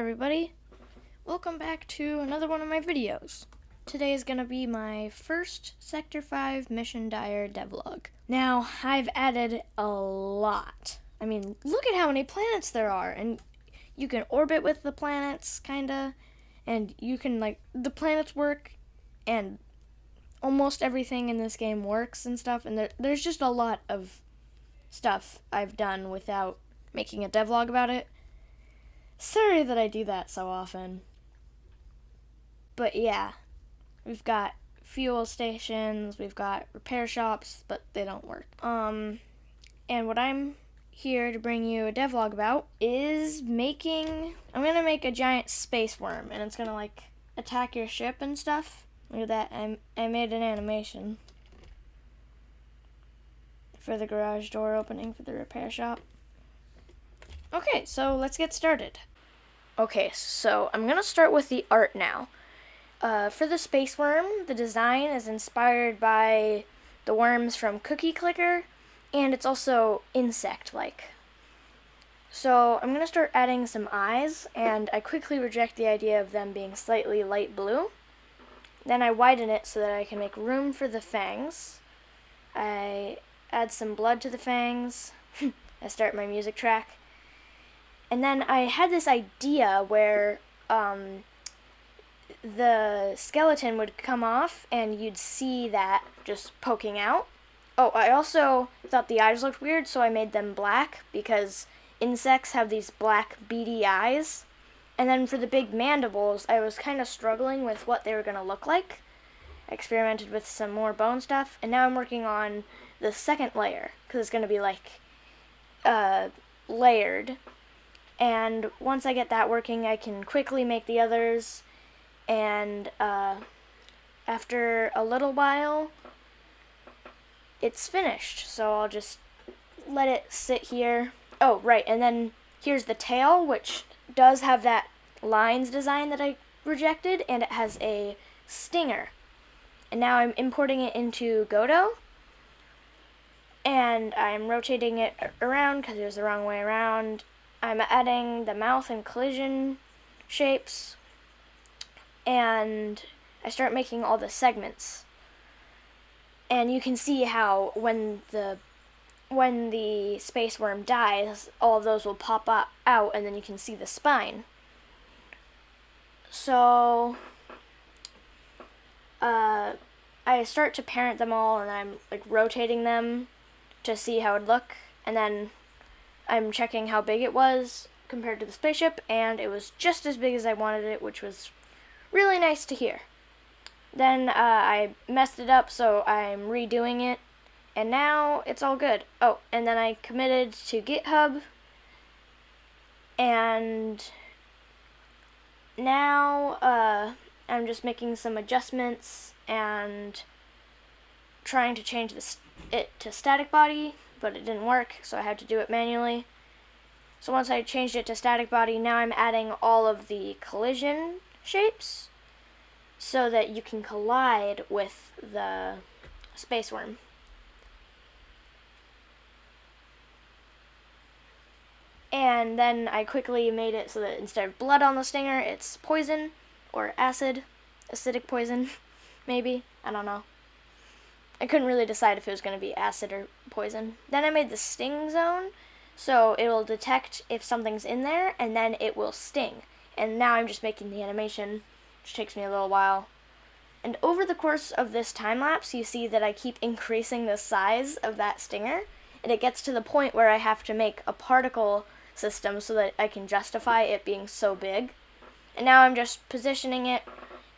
everybody, welcome back to another one of my videos. Today is going to be my first Sector 5 Mission Dire devlog. Now, I've added a lot. I mean, look at how many planets there are, and you can orbit with the planets, kinda, and you can, the planets work, and almost everything in this game works and stuff, and there's just a lot of stuff I've done without making a devlog about it. Sorry that I do that so often. But yeah, we've got fuel stations, we've got repair shops, but they don't work. And what I'm here to bring you a devlog about is I'm gonna make a giant space worm, and it's gonna attack your ship and stuff. Look at that, I made an animation for the garage door opening for the repair shop. Okay, so let's get started. Okay, so I'm going to start with the art now. For the space worm, the design is inspired by the worms from Cookie Clicker, and it's also insect-like. So I'm going to start adding some eyes, and I quickly reject the idea of them being slightly light blue. Then I widen it so that I can make room for the fangs. I add some blood to the fangs. I start my music track. And then I had this idea where the skeleton would come off and you'd see that just poking out. Oh, I also thought the eyes looked weird, so I made them black because insects have these black beady eyes. And then for the big mandibles, I was kind of struggling with what they were going to look like. I experimented with some more bone stuff, and now I'm working on the second layer because it's going to be layered. And once I get that working, I can quickly make the others, and after a little while, it's finished. So I'll just let it sit here. Oh, right, and then here's the tail, which does have that lines design that I rejected, and it has a stinger. And now I'm importing it into Godot, and I'm rotating it around because it was the wrong way around. I'm adding the mouth and collision shapes, and I start making all the segments. And you can see how when the space worm dies, all of those will pop out, and then you can see the spine. So I start to parent them all, and I'm rotating them to see how it would look, and then I'm checking how big it was compared to the spaceship, and it was just as big as I wanted it, which was really nice to hear. Then I messed it up, so I'm redoing it, and now it's all good. Oh, and then I committed to GitHub, and now I'm just making some adjustments and trying to change it to static body, but it didn't work, so I had to do it manually. So once I changed it to static body, now I'm adding all of the collision shapes so that you can collide with the space worm. And then I quickly made it so that instead of blood on the stinger, it's poison or acidic poison, maybe, I don't know. I couldn't really decide if it was going to be acid or poison. Then I made the sting zone, so it will detect if something's in there, and then it will sting. And now I'm just making the animation, which takes me a little while. And over the course of this time lapse, you see that I keep increasing the size of that stinger, and it gets to the point where I have to make a particle system so that I can justify it being so big. And now I'm just positioning it.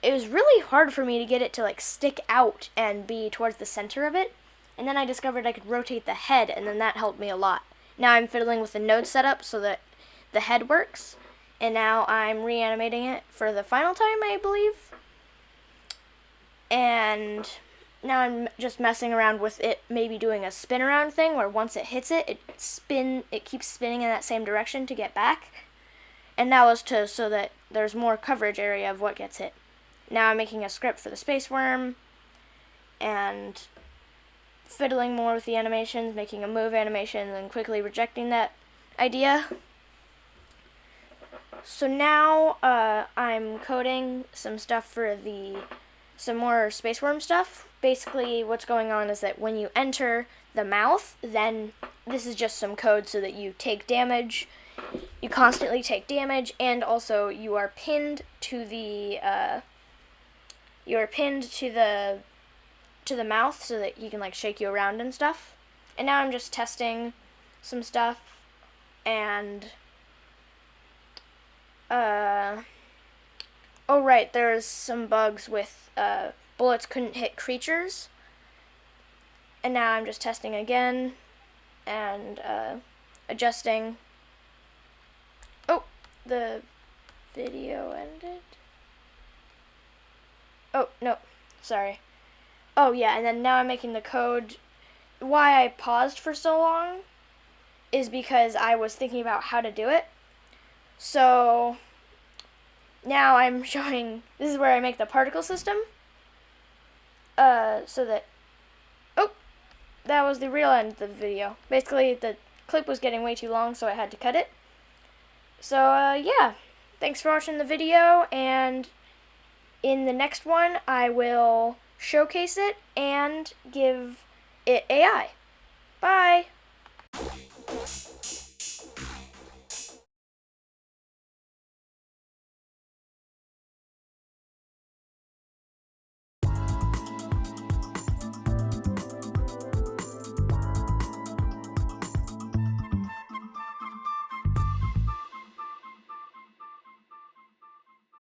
It was really hard for me to get it to stick out and be towards the center of it, and then I discovered I could rotate the head, and then that helped me a lot. Now I'm fiddling with the node setup so that the head works, and now I'm reanimating it for the final time, I believe. And now I'm just messing around with it, maybe doing a spin around thing where once it hits it, it keeps spinning in that same direction to get back. And that was so that there's more coverage area of what gets hit. Now I'm making a script for the space worm and fiddling more with the animations, making a move animation, and then quickly rejecting that idea. So now I'm coding some stuff for some more space worm stuff. Basically, what's going on is that when you enter the mouth, then this is just some code so that you take damage. You constantly take damage, and also you are pinned to the mouth so that he can like shake you around and stuff. And now I'm just testing some stuff, and oh right, there's some bugs with bullets couldn't hit creatures. And now I'm just testing again and adjusting. Oh, the video ended. Oh, no, sorry. Oh yeah, and then now I'm making the code. Why I paused for so long is because I was thinking about how to do it. So now I'm showing, this is where I make the particle system. So that, oh, that was the real end of the video. Basically, the clip was getting way too long, so I had to cut it. So, yeah, thanks for watching the video, and in the next one, I will showcase it and give it AI. Bye!